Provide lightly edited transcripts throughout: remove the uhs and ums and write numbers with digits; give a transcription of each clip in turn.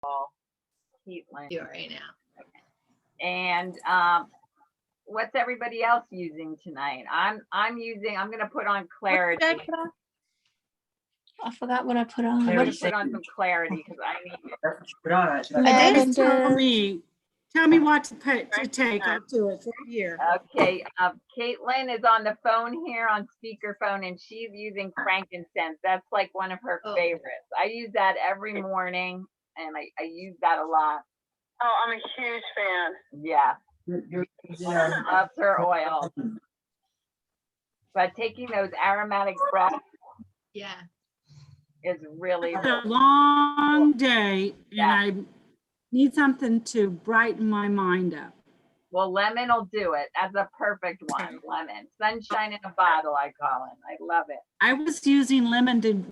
Caitlin. Do it right now. And what's everybody else using tonight? I'm gonna put on clarity. I forgot what I put on. I'm What gonna is put it? on some clarity because I need it. Dennis, tell Lavender. me what to take. I'll do it right here. Okay, Caitlin is on the phone here on speakerphone and she's using frankincense. That's like one of her favorites. I use that every morning and I use that a lot. Oh, I'm a huge fan. Yeah. Loves her oil. But taking those aromatic breaths Yeah. is really, It's a long day and Yeah. I need something to brighten my mind up. well, lemon will do it. That's a perfect one. Lemon. Sunshine in a bottle, I call it. I love it. I was using lemon to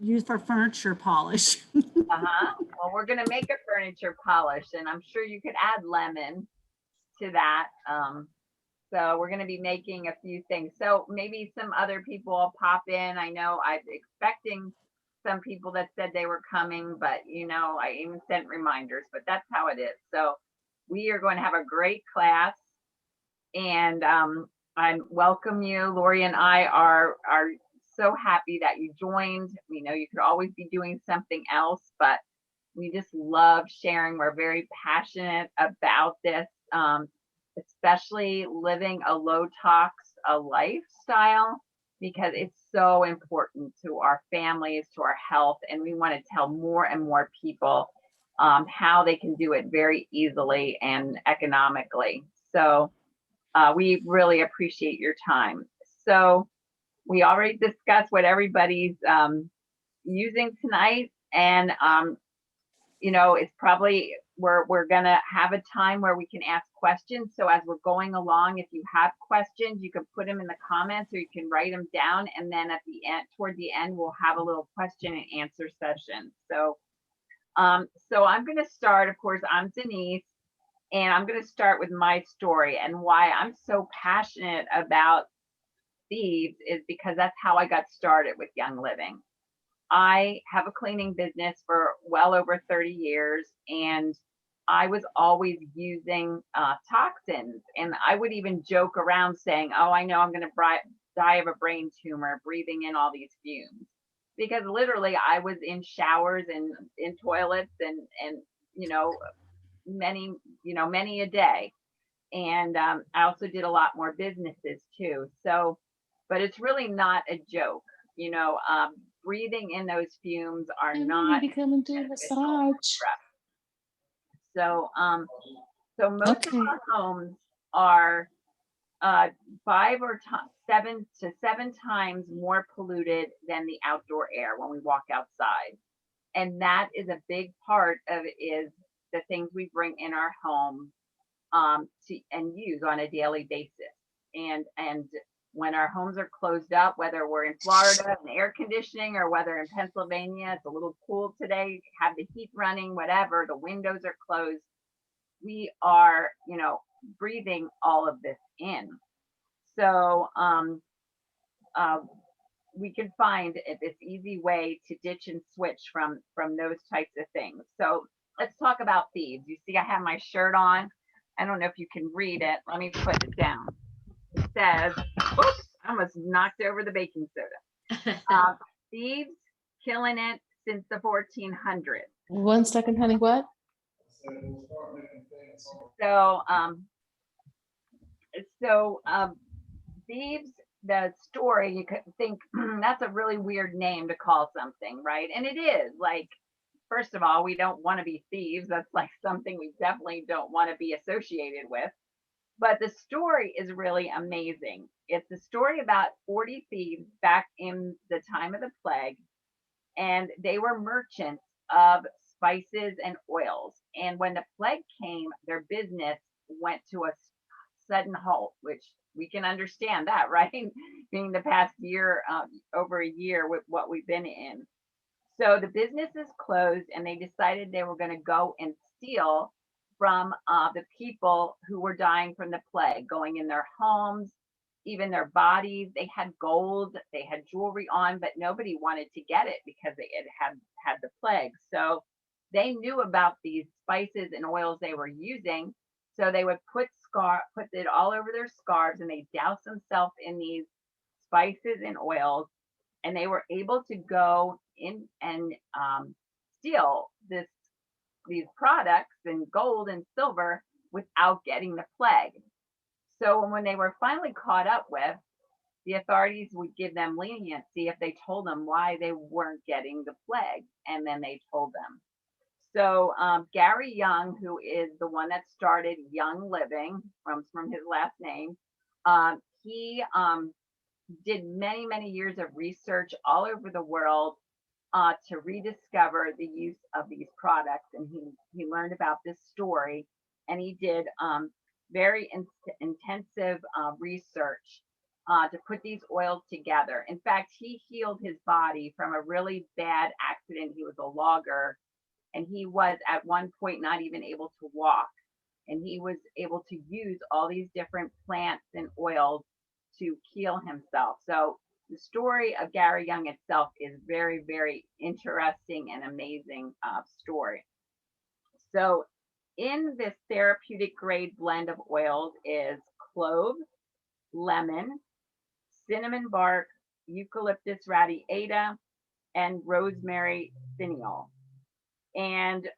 use for furniture polish. Well, we're gonna make a furniture polish and I'm sure you could add lemon to that. So we're gonna be making a few things. So maybe some other people will pop in. I know I'm expecting some people that said they were coming, but I even sent reminders, but that's how it is. So we are going to have a great class and I welcome you. Lori and I are so happy that you joined. We know you could always be doing something else, but we just love sharing. We're very passionate about this, especially living a low tox lifestyle, because it's so important to our families, to our health, and we want to tell more and more people how they can do it very easily and economically. So we really appreciate your time. So we already discussed what everybody's using tonight, and it's probably we're gonna have a time where we can ask questions. So as we're going along, if you have questions, you can put them in the comments or you can write them down, and then at the end, toward the end, we'll have a little question and answer session. So I'm gonna start. Of course, I'm Denise, and I'm gonna start with my story and why I'm so passionate about Thieves is because that's how I got started with Young Living. I have a cleaning business for well over 30 years, and I was always using toxins. And I would even joke around saying, oh, I know I'm going to die of a brain tumor breathing in all these fumes. Because literally I was in showers and in toilets and many a day. And I also did a lot more businesses too. So, but it's really not a joke. Breathing in those fumes are not becoming to massage. So most of our homes are 7 times more polluted than the outdoor air when we walk outside. And that is a big part of it, is the things we bring in our home and use on a daily basis. And when our homes are closed up, whether we're in Florida and air conditioning or whether in Pennsylvania, it's a little cool today, have the heat running, whatever, the windows are closed, we are, breathing all of this in. So we can find this easy way to ditch and switch from those types of things. So let's talk about Thieves. You see, I have my shirt on. I don't know if you can read it. Let me put it down. It says, oops, I almost knocked over the baking soda. Thieves killing it since the 1400s. 1 second, honey. What? So, Thieves, the story, you could think that's a really weird name to call something, right? And it is. Like, first of all, we don't want to be thieves. That's like something we definitely don't want to be associated with. But the story is really amazing. It's a story about 40 thieves back in the time of the plague, and they were merchants of spices and oils. And when the plague came, their business went to a sudden halt, which we can understand that, right? Being the past year, over a year with what we've been in. So the businesses closed, and they decided they were going to go and steal from the people who were dying from the plague, going in their homes, even their bodies. They had gold, they had jewelry on, but nobody wanted to get it because they had the plague. So they knew about these spices and oils they were using. So they would put it all over their scarves, and they douse themselves in these spices and oils, and they were able to go in and steal these products and gold and silver without getting the plague. So when they were finally caught up with, the authorities would give them leniency if they told them why they weren't getting the plague, and then they told them. So Gary Young, who is the one that started Young Living, from his last name, he did many years of research all over the world to rediscover the use of these products, and he learned about this story, and he did very intensive research to put these oils together. In fact, he healed his body from a really bad accident. He was a logger, and he was at one point not even able to walk, and he was able to use all these different plants and oils to heal himself. So the story of Gary Young itself is very interesting and amazing story. So in this therapeutic grade blend of oils is clove, lemon, cinnamon bark, eucalyptus radiata, and rosemary finial. And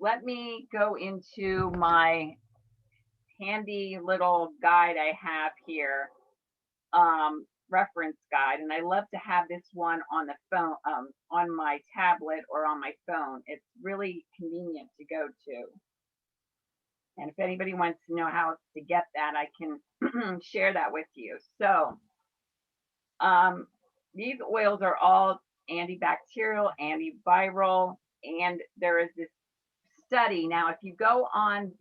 let me go into my handy little guide I have here, reference guide, and I love to have this one on the phone, on my tablet or on my phone. It's really convenient to go to. And if anybody wants to know how to get that, I can share that with you. So these oils are all antibacterial, antiviral, and there is this study. Now, if you go on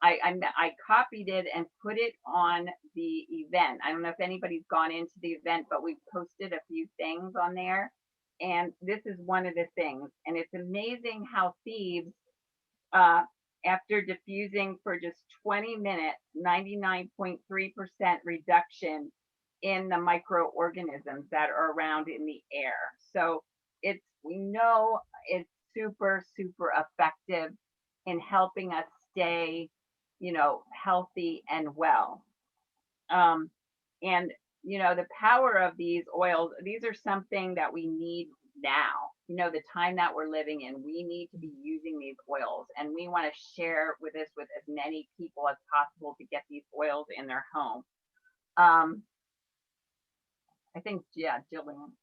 I copied it and put it on the event. I don't know if anybody's gone into the event, but we posted a few things on there. And this is one of the things. And it's amazing how Thieves, after diffusing for just 20 minutes, 99.3% reduction in the microorganisms that are around in the air. So we know it's super effective in helping us stay, healthy and well. And the power of these oils, these are something that we need now. The time that we're living in, we need to be using these oils, and we want to share with as many people as possible to get these oils in their home. I think, yeah, Jillian.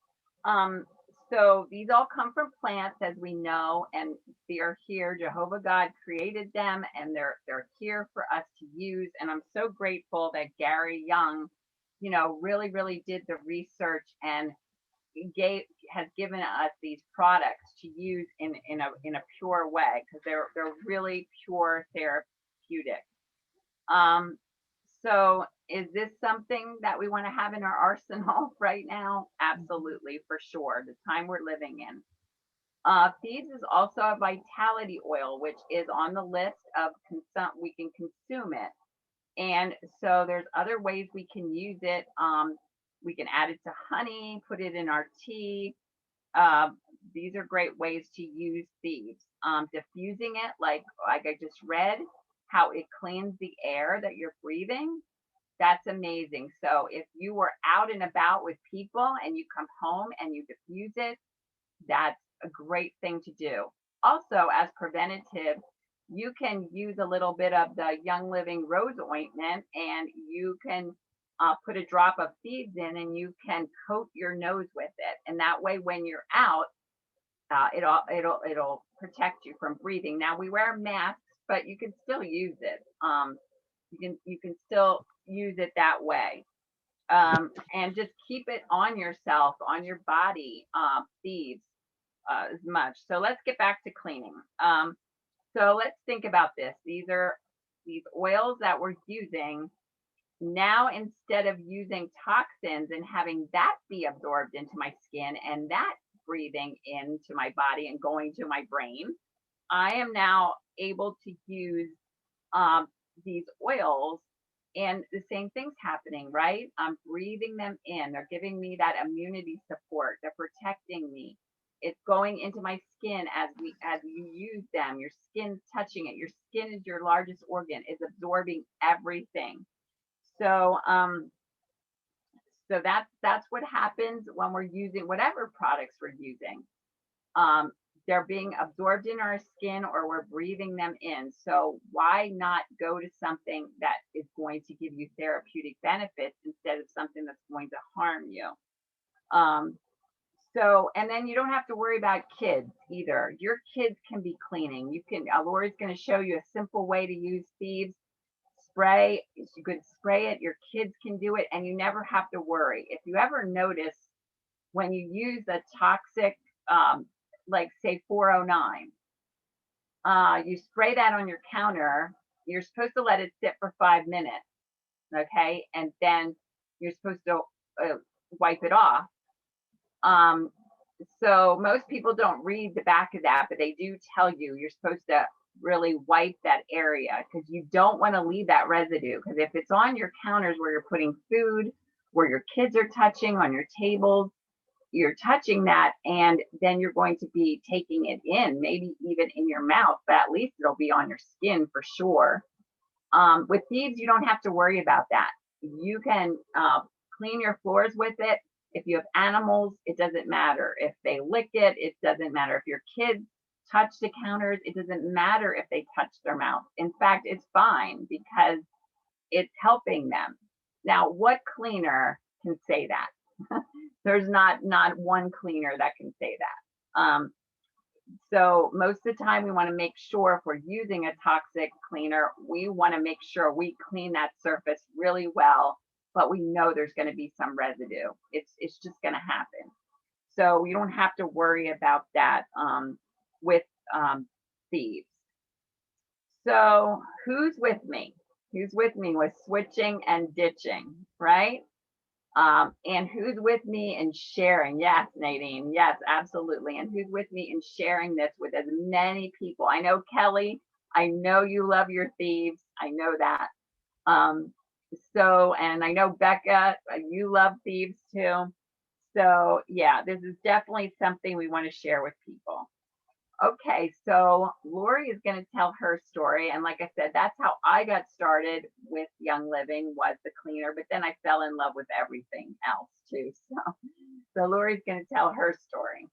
So these all come from plants, as we know, and they are here. Jehovah God created them, and they're here for us to use. And I'm so grateful that Gary Young, really did the research and has given us these products to use in a pure way, because they're really pure therapeutic. So is this something that we want to have in our arsenal right now? Absolutely, for sure. The time we're living in. Thieves is also a vitality oil, which is on the list of we can consume it. And so there's other ways we can use it. We can add it to honey, put it in our tea. These are great ways to use Thieves. Diffusing it, like I just read, how it cleans the air that you're breathing. That's amazing. So if you were out and about with people and you come home and you diffuse it, that's a great thing to do. Also, as preventative, you can use a little bit of the Young Living Rose Ointment, and you can put a drop of Thieves in, and you can coat your nose with it. And that way, when you're out, it'll protect you from breathing. Now, we wear masks, but you can still use it. You can still use it that way. And just keep it on yourself, on your body, Thieves, as much. So let's get back to cleaning. So let's think about this. These oils that we're using now, instead of using toxins and having that be absorbed into my skin and that breathing into my body and going to my brain, I am now able to use these oils, and the same thing's happening, right? I'm breathing them in. They're giving me that immunity support. They're protecting me. it's going into my skin as you use them. Your skin's touching it. Your skin is your largest organ, is absorbing everything. So so that's what happens when we're using whatever products we're using. Um, they're being absorbed in our skin or we're breathing them in. So why not go to something that is going to give you therapeutic benefits instead of something that's going to harm you? So, and then you don't have to worry about kids either. Your kids can be cleaning. You can, Lori's going to show you a simple way to use Thieves spray. You could spray it. Your kids can do it and you never have to worry. If you ever notice when you use a toxic, like say 409, you spray that on your counter. You're supposed to let it sit for 5 minutes. Okay. And then you're supposed to wipe it off. So most people don't read the back of that, but they do tell you you're supposed to really wipe that area because you don't want to leave that residue. Because if it's on your counters where you're putting food, where your kids are touching on your tables, you're touching that and then you're going to be taking it in, maybe even in your mouth, but at least it'll be on your skin for sure. With Thieves, you don't have to worry about that. You can clean your floors with it. If you have animals, it doesn't matter. If they lick it, it doesn't matter. If your kids touch the counters, it doesn't matter if they touch their mouth. In fact, it's fine because it's helping them. Now, what cleaner can say that? There's not one cleaner that can say that. So most of the time we want to make sure if we're using a toxic cleaner, we want to make sure we clean that surface really well, but we know there's going to be some residue. It's just going to happen. So you don't have to worry about that with Thieves. So who's with me? Who's with me with switching and ditching, right? And who's with me in sharing? Yes, Nadine. Yes, absolutely. And who's with me in sharing this with as many people? I know Kelly, I know you love your Thieves. I know that. So, and I know Becca, you love Thieves too. So yeah, this is definitely something we want to share with people. Okay, so Lori is going to tell her story. And like I said, that's how I got started with Young Living, was the cleaner, but then I fell in love with everything else too. So Lori's going to tell her story.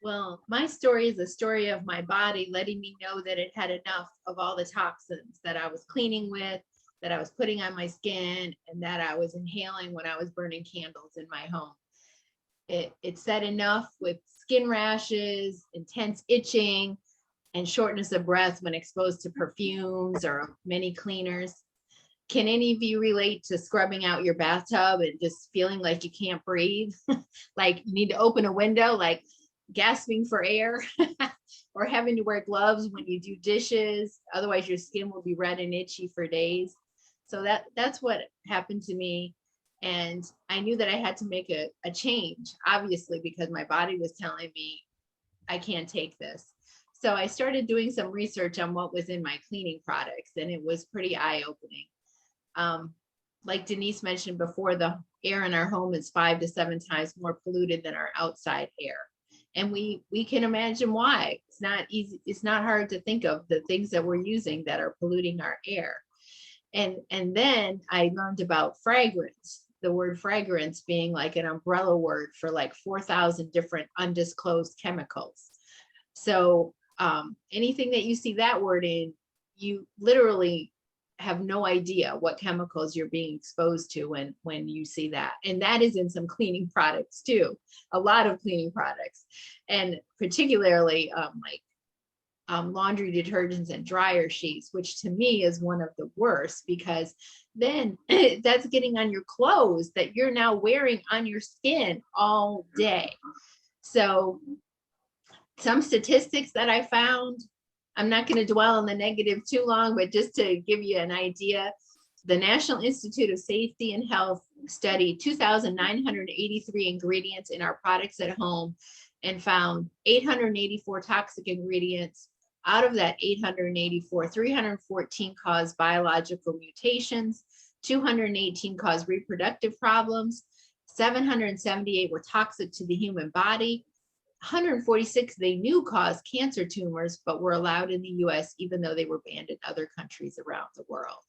Well, my story is the story of my body letting me know that it had enough of all the toxins that I was cleaning with, that I was putting on my skin, and that I was inhaling when I was burning candles in my home. It said enough with skin rashes, intense itching, and shortness of breath when exposed to perfumes or many cleaners. Can any of you relate to scrubbing out your bathtub and just feeling like you can't breathe? Like you need to open a window, like gasping for air, or having to wear gloves when you do dishes. Otherwise your skin will be red and itchy for days. So that's what happened to me. And I knew that I had to make a change, obviously, because my body was telling me I can't take this. So I started doing some research on what was in my cleaning products, and it was pretty eye-opening. Like Denise mentioned before, the air in our home is 5 to 7 times more polluted than our outside air. And we can imagine why. It's not easy. It's not hard to think of the things that we're using that are polluting our air. And then I learned about fragrance, the word fragrance being like an umbrella word for like 4,000 different undisclosed chemicals. So anything that you see that word in, you literally have no idea what chemicals you're being exposed to when you see that. And that is in some cleaning products too, a lot of cleaning products, and particularly laundry detergents and dryer sheets, which to me is one of the worst, because then that's getting on your clothes that you're now wearing on your skin all day. So some statistics that I found, I'm not going to dwell on the negative too long, but just to give you an idea, the National Institute of Safety and Health studied 2,983 ingredients in our products at home and found 884 toxic ingredients. Out of that 884, 314 caused biological mutations, 218 caused reproductive problems, 778 were toxic to the human body, 146 they knew caused cancer tumors, but were allowed in the US, even though they were banned in other countries around the world.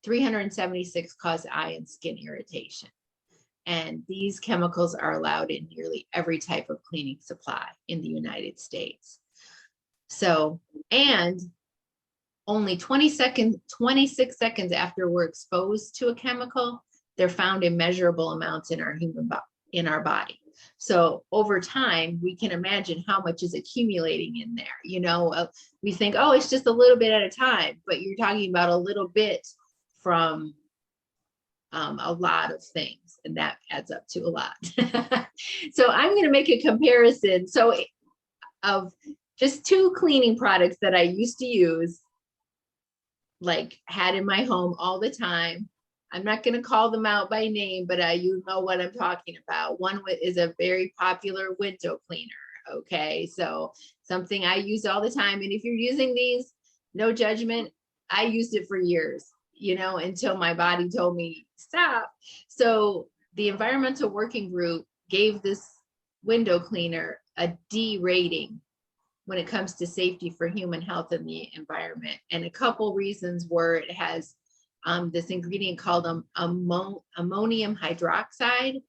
376 caused eye and skin irritation. And these chemicals are allowed in nearly every type of cleaning supply in the United States. So, and only 26 seconds after we're exposed to a chemical, they're found in measurable amounts in our body. So over time, we can imagine how much is accumulating in there. You know, we think, oh, it's just a little bit at a time, but you're talking about a little bit from a lot of things, and that adds up to a lot. So I'm going to make a comparison. So of just 2 cleaning products that I used to use, like had in my home all the time. I'm not going to call them out by name, but you know what I'm talking about. One is a very popular window cleaner. Okay, so something I use all the time. And if you're using these, no judgment. I used it for years, you know, until my body told me stop. So the Environmental Working Group gave this window cleaner a D rating when it comes to safety for human health and the environment. And a couple reasons were it has this ingredient called ammonium hydroxide,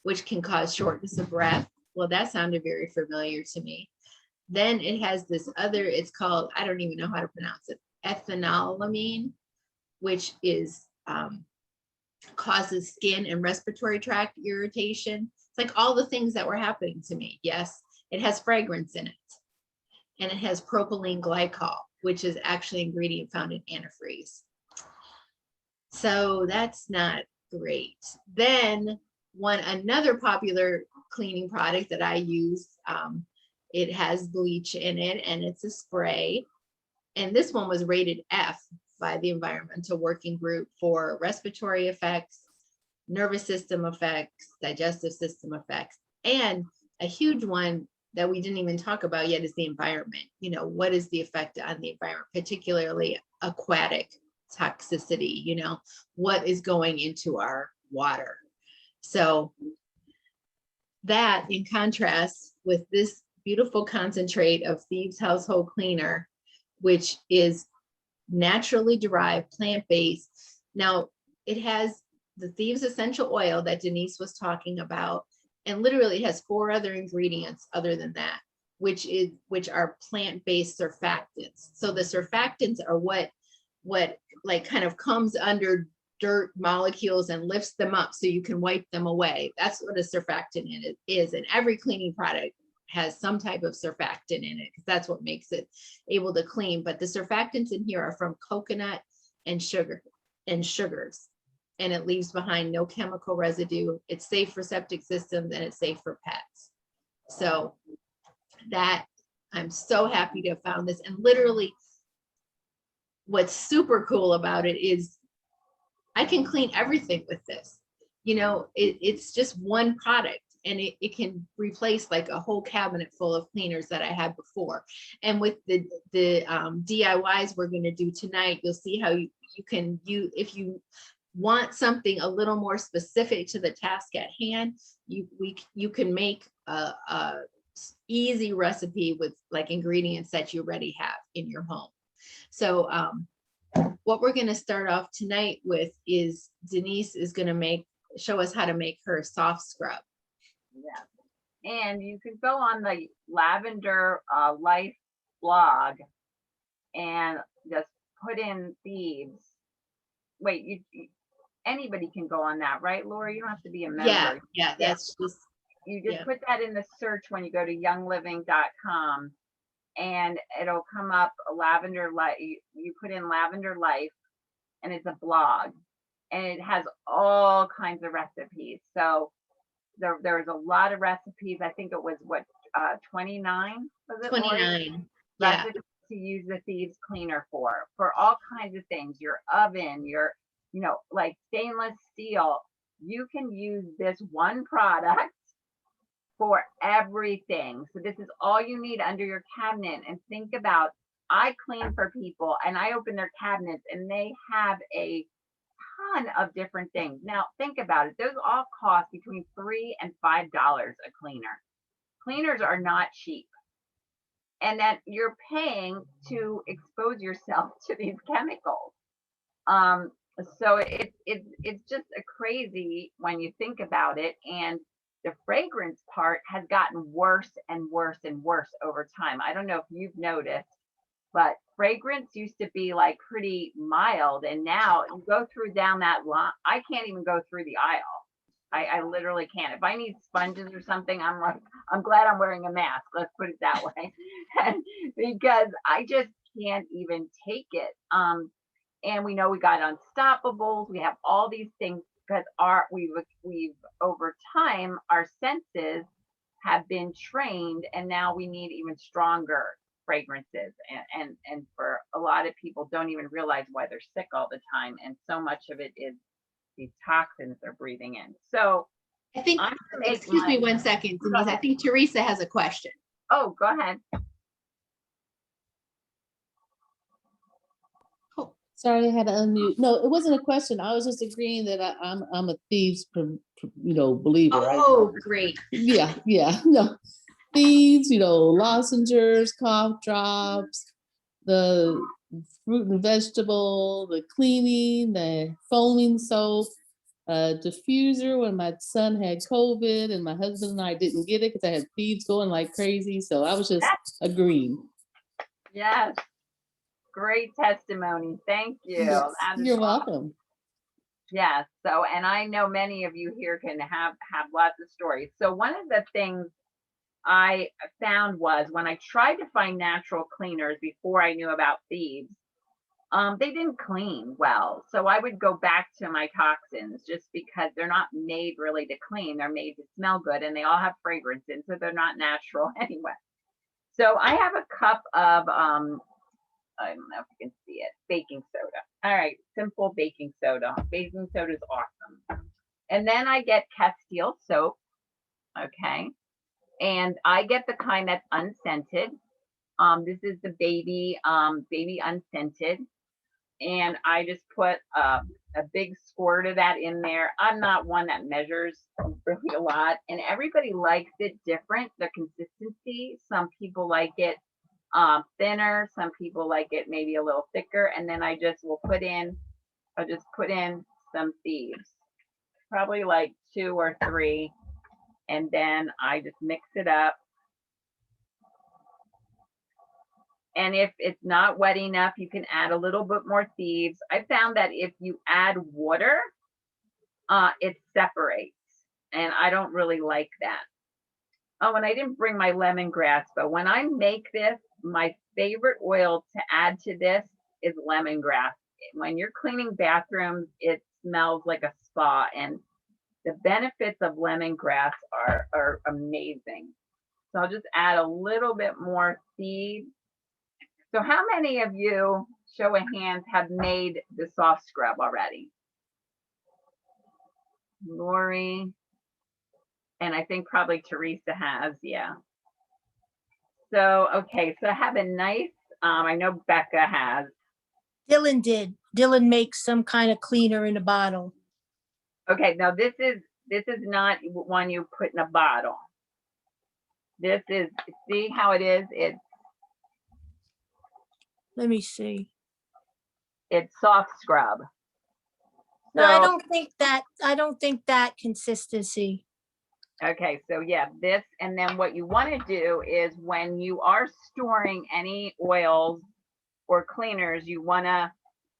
which can cause shortness of breath. Well, that sounded very familiar to me. Then it has this other, it's called, I don't even know how to pronounce it, ethanolamine, which is causes skin and respiratory tract irritation. It's like all the things that were happening to me. Yes, it has fragrance in it. And it has propylene glycol, which is actually an ingredient found in antifreeze. So that's not great. Then another popular cleaning product that I use, it has bleach in it and it's a spray. And this one was rated F by the Environmental Working Group for respiratory effects, nervous system effects, digestive system effects, and a huge one that we didn't even talk about yet is the environment. You know, what is the effect on the environment, particularly aquatic toxicity? You know, what is going into our water? So that, in contrast with this beautiful concentrate of Thieves Household Cleaner, which is naturally derived, plant-based. Now, it has the Thieves essential oil that Denise was talking about, and literally it has 4 other ingredients other than that, which are plant-based surfactants. So the surfactants are what like kind of comes under dirt molecules and lifts them up so you can wipe them away. That's what a surfactant is. And every cleaning product has some type of surfactant in it because that's what makes it able to clean. But the surfactants in here are from coconut and sugars, and it leaves behind no chemical residue. It's safe for septic systems and it's safe for pets. So that, I'm so happy to have found this. And literally what's super cool about it is I can clean everything with this. You know, it's just one product, and it can replace like a whole cabinet full of cleaners that I had before. And with the DIYs we're going to do tonight, you'll see how you can, if you want something a little more specific to the task at hand, you can make a easy recipe with like ingredients that you already have in your home. So what we're going to start off tonight with is Denise is going to show us how to make her soft scrub. Yeah. And you can go on the Lavender Life blog and just put in Thieves. Wait, anybody can go on that, right, Laura? You don't have to be a member. Yeah, that's just. You just put that in the search when you go to youngliving.com, and it'll come up Lavender Life. You put in Lavender Life, and it's a blog, and it has all kinds of recipes. So there's a lot of recipes. I think it was 29, was it? 29. Recipes to use the Thieves cleaner for all kinds of things. Your oven, like stainless steel. You can use this one product for everything. So this is all you need under your cabinet. And think about, I clean for people and I open their cabinets and they have a ton of different things. Now think about it. Those all cost between $3 and $5 a cleaner. cleaners are not cheap, and that you're paying to expose yourself to these chemicals. Um, so it's just a crazy when you think about it, and the fragrance part has gotten worse and worse and worse over time. I don't know if you've noticed, but fragrance used to be like pretty mild, and now you go through down that line. I can't even go through the aisle. I literally can't. If I need sponges or something, I'm like, I'm glad I'm wearing a mask. Let's put it that way, because I just can't even take it. And we know we got unstoppables. We have all these things because we've over time our senses have been trained, and now we need even stronger fragrances. And for a lot of people, don't even realize why they're sick all the time, and so much of it is these toxins they're breathing in. So I think, I'm gonna make excuse me mine. 1 second, Go Denise. I ahead. think Teresa has a question. Oh, go ahead. Sorry, I had to unmute. No, it wasn't a question. I was just agreeing that I'm a thieves, believer. Oh, great. Yeah, no. Thieves, lozengers, cough drops, the fruit and vegetable, the cleaning, the foaming soap, diffuser when my son had COVID and my husband and I didn't get it because I had thieves going like crazy. So I was just agreeing. Yes. Great testimony. Thank you. Yes, That is you're awesome. welcome. Yes. So, and I know many of you here can have lots of stories. So one of the things I found was when I tried to find natural cleaners before I knew about thieves, they didn't clean well. So I would go back to my toxins just because they're not made really to clean. They're made to smell good, and they all have fragrance in, so they're not natural anyway. So I have a cup of I don't know if you can see it, baking soda. All right, simple baking soda. Baking soda is awesome. And then I get Castile soap, okay? And I get the kind that's unscented. This is the baby unscented. And I just put a big squirt of that in there. I'm not one that measures really a lot, and everybody likes it different, the consistency. Some people like it thinner, some people like it maybe a little thicker, and then I'll just put in some thieves, probably like 2 or 3, and then I just mix it up. And if it's not wet enough, you can add a little bit more thieves. I found that if you add water, it separates, and I don't really like that. Oh, and I didn't bring my lemongrass, but when I make this, my favorite oil to add to this is lemongrass. When you're cleaning bathrooms, it smells like a spa, and the benefits of lemongrass are amazing. So I'll just add a little bit more seed. So how many of you, show of hands, have made the soft scrub already? Lori, and I think probably Teresa has, yeah. So, okay, so I have a nice, I know Becca has. Dylan did. Dylan makes some kind of cleaner in a bottle. Okay, now this is not one you put in a bottle. This is, see how it is? Let me see. It's soft scrub. No, I So- don't think that consistency. Okay, so yeah, this, and then what you want to do is when you are storing any oils or cleaners, you want to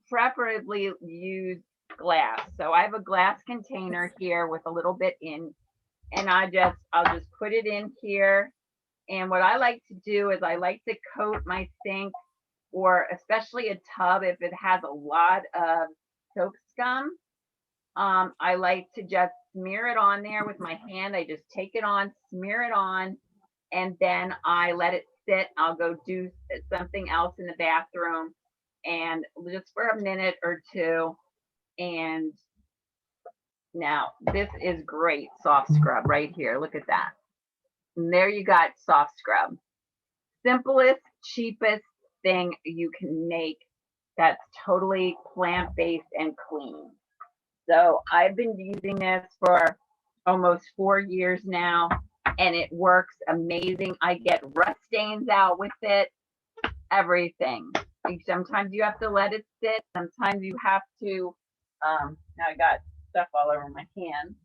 preferably use glass. So I have a glass container here with a little bit in, and I'll just put it in here. And what I like to do is I like to coat my sink, or especially a tub if it has a lot of soap scum. I like to just smear it on there with my hand. I just take it on, smear it on, and then I let it sit. I'll go do something else in the bathroom, and just for a minute or 2. And now this is great soft scrub right here. Look at that. And there you got soft scrub. Simplest, cheapest thing you can make that's totally plant-based and clean. So I've been using this for almost 4 years now. and it works amazing. I get rust stains out with it, everything. Like, sometimes you have to let it sit. Sometimes you have to, now I got stuff all over my hand.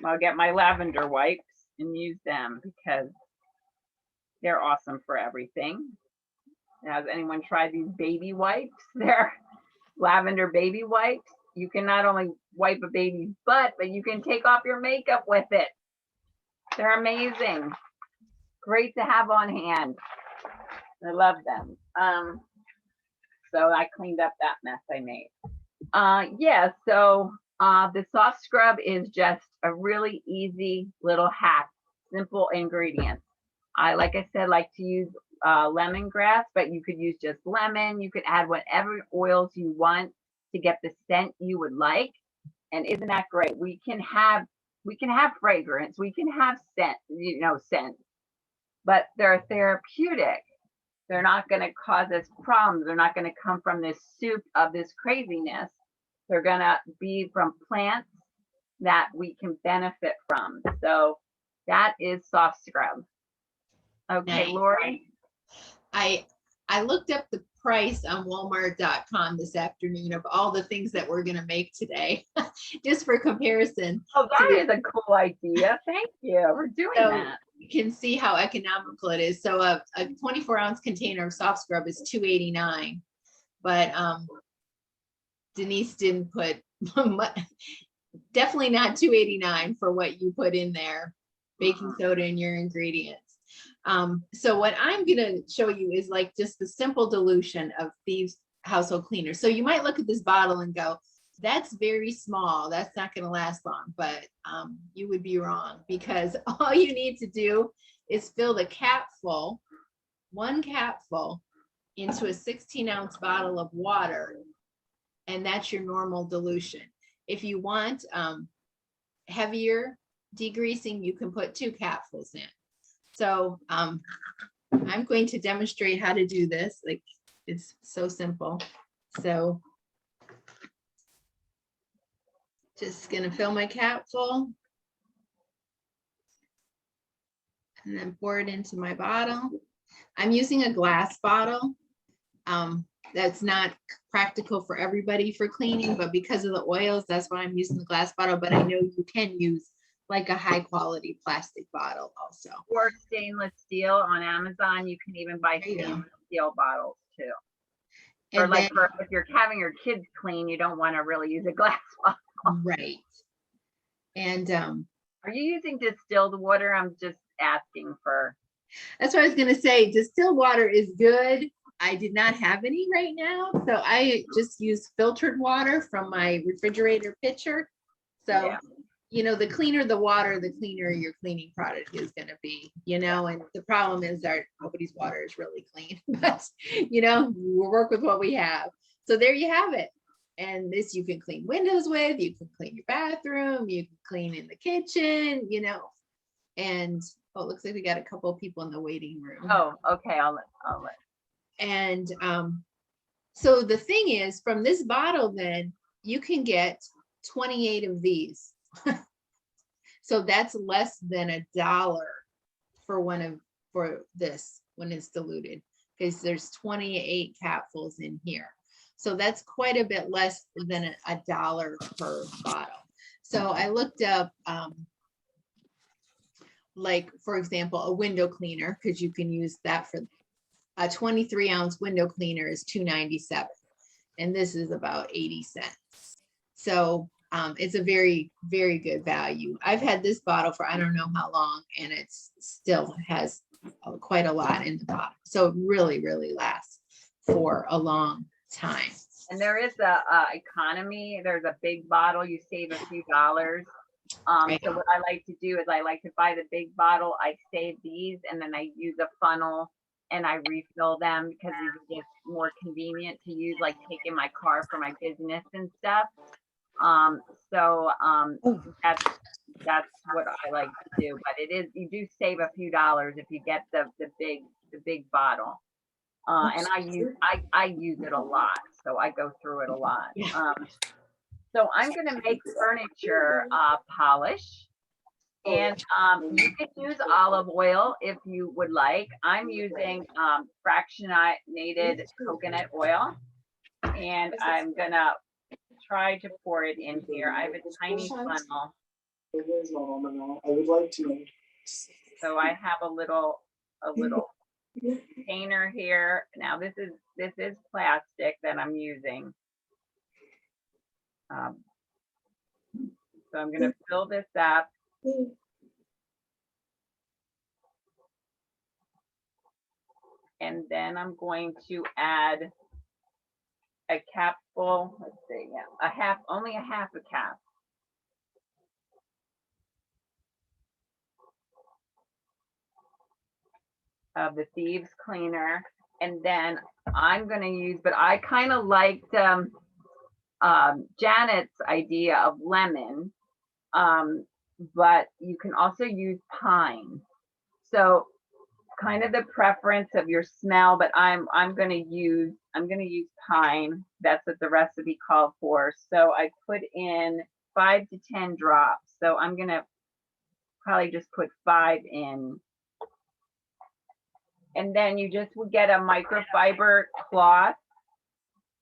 I'll get my lavender wipes and use them because they're awesome for everything. Has anyone tried these baby wipes? They're lavender baby wipes. You can not only wipe a baby's butt, but you can take off your makeup with it. They're amazing. Great to have on hand. I love them. So I cleaned up that mess I made. Yeah, so the soft scrub is just a really easy little hack, simple ingredients. Like I said, like to use lemongrass, but you could use just lemon. You could add whatever oils you want to get the scent you would like. And isn't that great? We can have fragrance, we can have scent, scent, but they're therapeutic. They're not going to cause us problems. They're not going to come from this soup of this craziness. They're going to be from plants that we can benefit from. So that is soft scrub. Okay, Nice. Lori. I looked up the price on Walmart.com this afternoon of all the things that we're gonna make today, just for comparison. Oh, that is a cool idea. Thank you. We're doing So that. you can see how economical it is. So a 24-ounce container of soft scrub is $2.89, but Denise didn't put definitely not $2.89 for what you put in there, baking soda in your ingredients. So what I'm going to show you is like just the simple dilution of Thieves Household Cleaner. So you might look at this bottle and go, that's very small. That's not going to last long, but you would be wrong, because all you need to do is fill the capful, one capful, into a 16-ounce bottle of water. And that's your normal dilution. If you want heavier degreasing, you can put 2 capfuls in. So I'm going to demonstrate how to do this. Like, it's so simple. So just gonna fill my capful and then pour it into my bottle. I'm using a glass bottle. That's not practical for everybody for cleaning, but because of the oils, that's why I'm using the glass bottle. But I know you can use like a high quality plastic bottle also. Or stainless steel on Amazon. You can even buy stainless steel bottles too. And or like then, if you're having your kids clean, you don't want to really use a glass bottle. right. And are you using distilled water? I'm just asking for. that's what I was gonna say. Distilled water is good. I did not have any right now, so I just use filtered water from my refrigerator pitcher. So Yeah. you know, the cleaner the water, the cleaner your cleaning product is going to be, you know, and the problem is that nobody's water is really clean, but you know, we'll work with what we have. So there you have it. And this you can clean windows with, you can clean your bathroom, you can clean in the kitchen, you know, and oh, it looks like we got a couple of people in the waiting room. Oh, okay. I'll let. And so the thing is, from this bottle, then you can get 28 of these. So that's less than $1 for this when it's diluted, because there's 28 capfuls in here. So that's quite a bit less than $1 per bottle. So I looked up, like, for example, a window cleaner, because you can use that for a 23-ounce window cleaner is $2.97. And this is about 80 cents. So it's a very, very good value. I've had this bottle for I don't know how long, and it still has quite a lot in the bottle. So it really, really lasts for a long time. And there is a economy. There's a big bottle. You save a few dollars. Right. So what I like to do is I like to buy the big bottle. I save these, and then I use a funnel and I refill them, because it's just more convenient to use, like taking my car for my business and stuff. That's what I like to do, but you do save a few dollars if you get the big bottle. And I use it a lot, so I go through it a lot. So I'm gonna make furniture polish. And you can use olive oil if you would like. I'm using fractionated coconut oil. And I'm gonna try to pour it in here. I have a tiny funnel. I would like to. So I have a little container here. Now this is plastic that I'm using. So I'm gonna fill this up. And then I'm going to add a capful, let's see, yeah, only a half a cap. Of the Thieves Cleaner. And then I'm gonna use, but I kind of liked Janet's idea of lemon, but you can also use pine. So kind of the preference of your smell, but I'm gonna use pine. That's what the recipe called for. So I put in 5 to 10 drops. So I'm gonna probably just put 5 in. And then you just would get a microfiber cloth.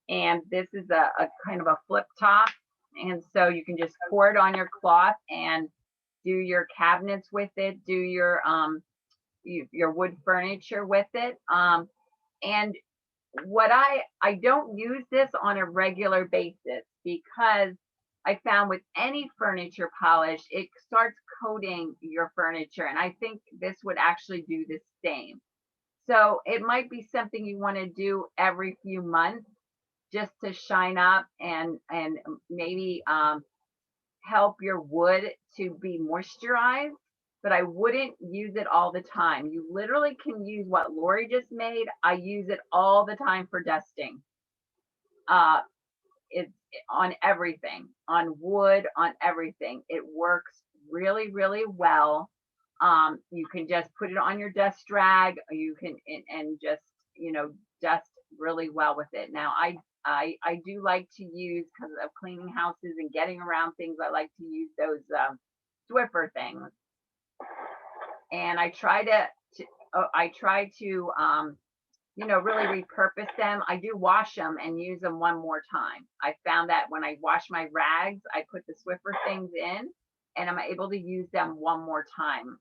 And this is a kind of a flip top. And so you can just pour it on your cloth and do your cabinets with it, do your wood furniture with it. And what I don't use this on a regular basis because I found with any furniture polish, it starts coating your furniture. And I think this would actually do the same. So it might be something you want to do every few months just to shine up and maybe help your wood to be moisturized, but I wouldn't use it all the time. You literally can use what Lori just made. I use it all the time for dusting. It's on everything, on wood, on everything. It works really, really well. You can just put it on your dust rag. You can and just dust really well with it. Now I do like to use, because of cleaning houses and getting around things, I like to use those Swiffer things. And I try to really repurpose them. I do wash them and use them one more time. I found that when I wash my rags, I put the Swiffer things in and I'm able to use them one more time.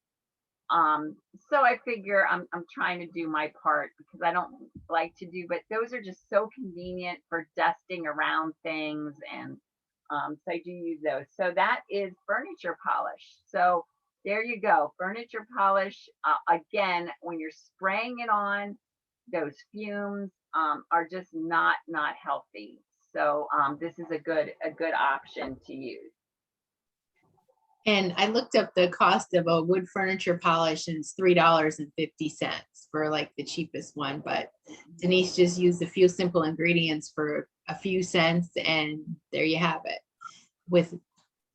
So I figure I'm trying to do my part because I don't like to do, but those are just so convenient for dusting around things. And so I do use those. So that is furniture polish. So there you go. Furniture polish. Again, when you're spraying it on, those fumes are just not healthy. So this is a good option to use. And I looked up the cost of a wood furniture polish and it's $3.50 for like the cheapest one. But Denise just used a few simple ingredients for a few cents and there you have it, with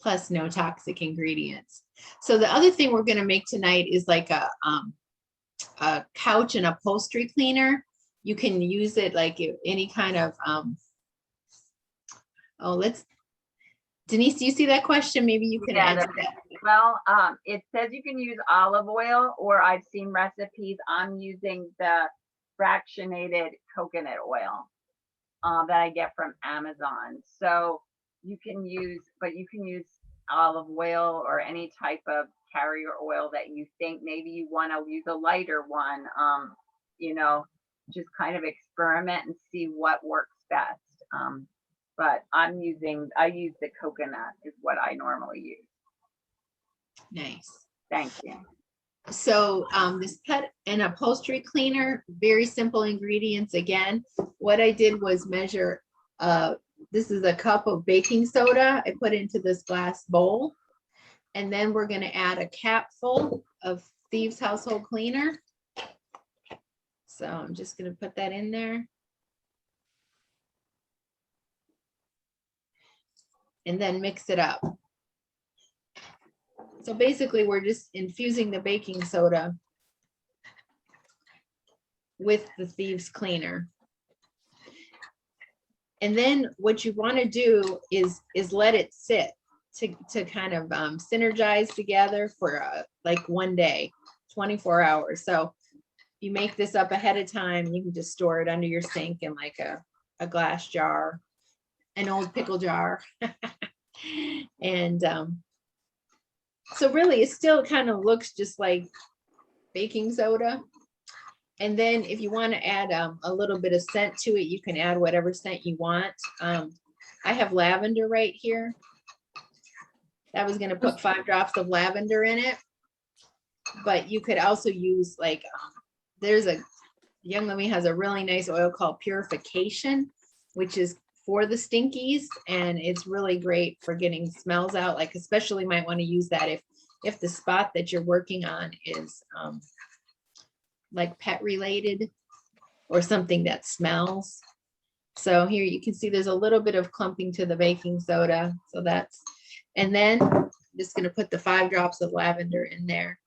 plus no toxic ingredients. So the other thing we're going to make tonight is like a couch and upholstery cleaner. You can use it like any kind of Denise, do you see that question? Maybe you can answer that. Well, it says you can use olive oil, or I've seen recipes. I'm using the fractionated coconut oil that I get from Amazon. So you can use olive oil or any type of carrier oil that you think maybe you want to use a lighter one. Just kind of experiment and see what works best. But I use the coconut is what I normally use. Nice. Thank you. So this pet and upholstery cleaner, very simple ingredients. Again, what I did was measure, this is a cup of baking soda. I put into this glass bowl. And then we're going to add a capful of Thieves Household Cleaner. So I'm just going to put that in there. And then mix it up. So basically we're just infusing the baking soda with the Thieves Cleaner. And then what you want to do is let it sit to kind of synergize together for like one day, 24 hours. So you make this up ahead of time, you can just store it under your sink in like a glass jar, an old pickle jar. And so really it still kind of looks just like baking soda. And then if you want to add a little bit of scent to it, you can add whatever scent you want. I have lavender right here. I was going to put 5 drops of lavender in it, but you could also use like, there's a young lady has a really nice oil called Purification, which is for the stinkies, and it's really great for getting smells out. Like especially might want to use that if the spot that you're working on is like pet related or something that smells. So here you can see there's a little bit of clumping to the baking soda. So that's, and then I'm just going to put the 5 drops of lavender in there.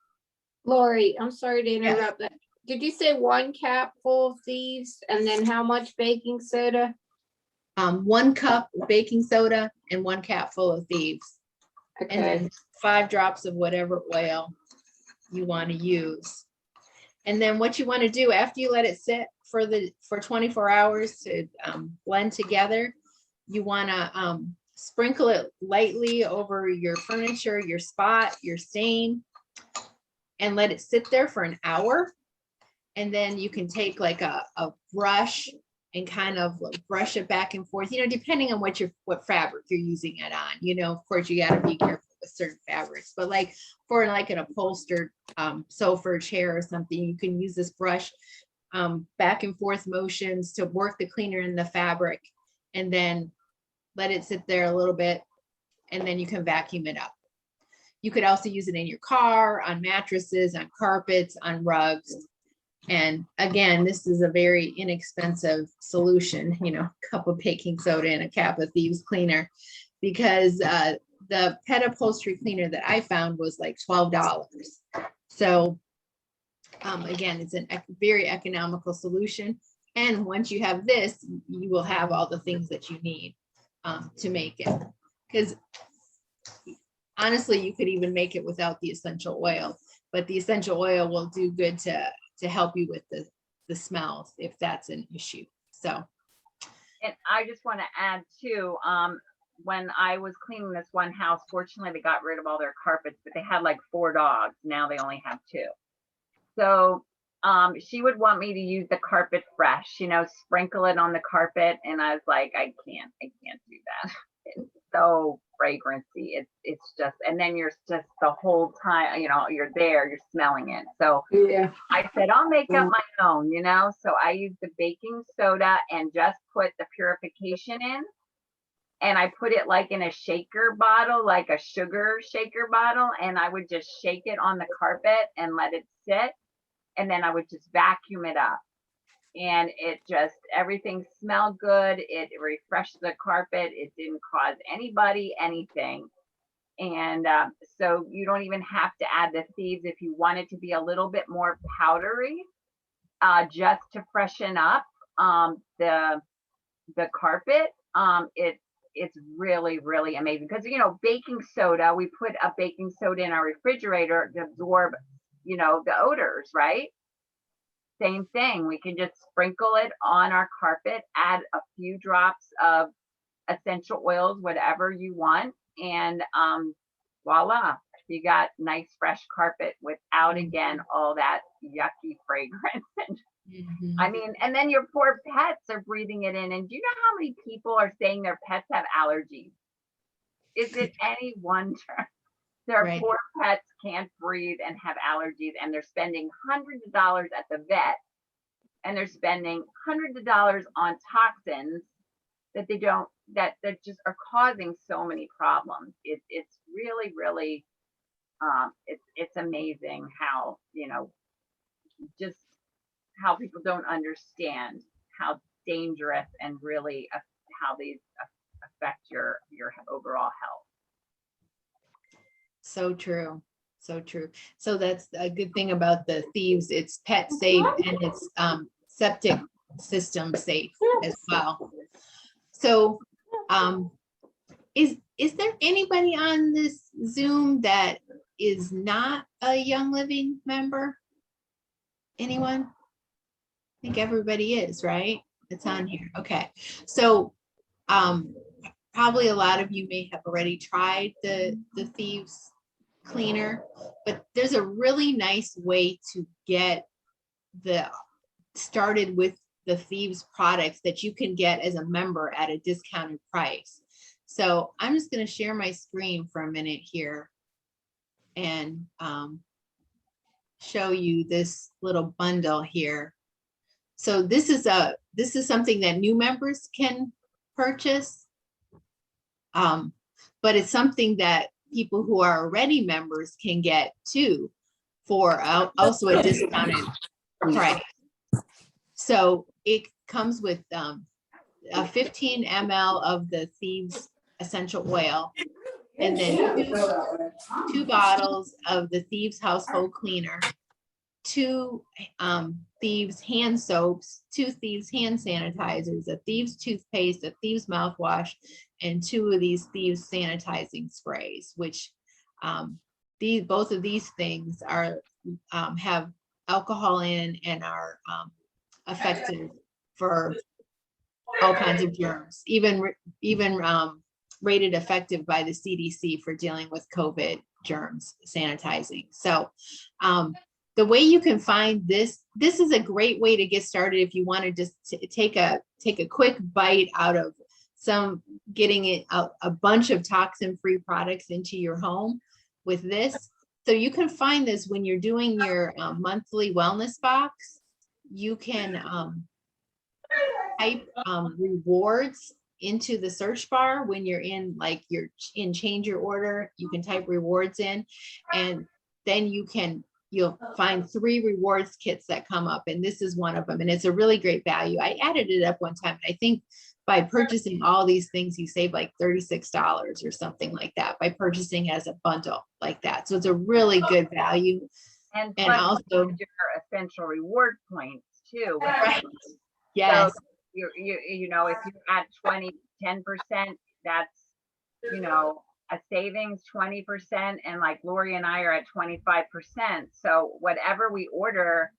Lori, I'm sorry to interrupt, but did you say 1 cap full of Thieves and then how much baking soda? 1 cup baking soda and 1 cap full of Thieves. And Okay, then 5 drops of whatever oil you want to use. And then what you want to do after you let it sit for 24 hours to blend together, you want to sprinkle it lightly over your furniture, your spot, your stain, and let it sit there for an hour. And then you can take like a brush and kind of like brush it back and forth, depending on what fabric you're using it on. Of course, you got to be careful with certain fabrics, but like for like an upholstered sofa or chair or something, you can use this brush back and forth motions to work the cleaner in the fabric, and then let it sit there a little bit, and then you can vacuum it up. You could also use it in your car, on mattresses, on carpets, on rugs. And again, this is a very inexpensive solution, a cup of baking soda and a cap of Thieves cleaner, because the pet upholstery cleaner that I found was like $12. So again, it's a very economical solution. And once you have this, you will have all the things that you need to make it. Because honestly, you could even make it without the essential oil, but the essential oil will do good to help you with the smells if that's an issue. So. And I just want to add too, when I was cleaning this one house, fortunately they got rid of all their carpets, but they had like 4 dogs. Now they only have 2. So she would want me to use the carpet fresh, sprinkle it on the carpet. And I was like, I can't do that. It's so fragrancy. It's just, and then you're just the whole time, you're there, you're smelling it. So yeah. I said, I'll make up my own, so I used the baking soda and just put the purification in. And I put it like in a shaker bottle, like a sugar shaker bottle. And I would just shake it on the carpet and let it sit. And then I would just vacuum it up. And it just, everything smelled good. It refreshed the carpet. It didn't cause anybody anything. And so you don't even have to add the Thieves if you want it to be a little bit more powdery, just to freshen up the carpet. It's really, really amazing because, baking soda, we put a baking soda in our refrigerator to absorb, the odors, right? Same thing. We can just sprinkle it on our carpet, add a few drops of essential oils, whatever you want. And voila, you got nice fresh carpet without, again, all that yucky fragrance. I mean, and then your poor pets are breathing it in. And do you know how many people are saying their pets have allergies? Is it any wonder their Right. poor pets can't breathe and have allergies, and they're spending hundreds of dollars at the vet, and they're spending hundreds of dollars on toxins that they don't, that just are causing so many problems. It's really, really, it's amazing how, just how people don't understand how dangerous and really how these affect your overall health. So true. So true. So that's a good thing about the Thieves. It's pet safe and it's septic system safe as well. So, is there anybody on this Zoom that is not a Young Living member? Anyone? I think everybody is, right? It's on here. Okay. So, probably a lot of you may have already tried the Thieves Cleaner, but there's a really nice way to get started with the Thieves products that you can get as a member at a discounted price. So I'm just going to share my screen for a minute here and show you this little bundle here. So this is something that new members can purchase, but it's something that people who are already members can get too for also a discounted price. So it comes with a 15 ml of the Thieves essential oil, and then two bottles of the Thieves Household Cleaner, 2 Thieves hand soaps, 2 Thieves hand sanitizers, a Thieves toothpaste, a Thieves mouthwash, and 2 of these Thieves sanitizing sprays, which both of these things are have alcohol in and are effective for all kinds of germs, even rated effective by the CDC for dealing with COVID germs sanitizing. So the way you can find this is a great way to get started if you want to just take a quick bite out of getting it a bunch of toxin-free products into your home with this. So you can find this when you're doing your monthly wellness box. You can type rewards into the search bar when you're in, like you're in change your order. You can type rewards in, and then you'll find 3 rewards kits that come up, and this is one of them, and it's a really great value. I added it up one time. I think by purchasing all these things, you save like $36 or something like that by purchasing as a bundle like that. So it's a really good value. And also your essential reward points too. Right. Yes. So you know, if you're at 10%, that's, you know, a savings 20%, and like Lori and I are at 25%. So whatever we order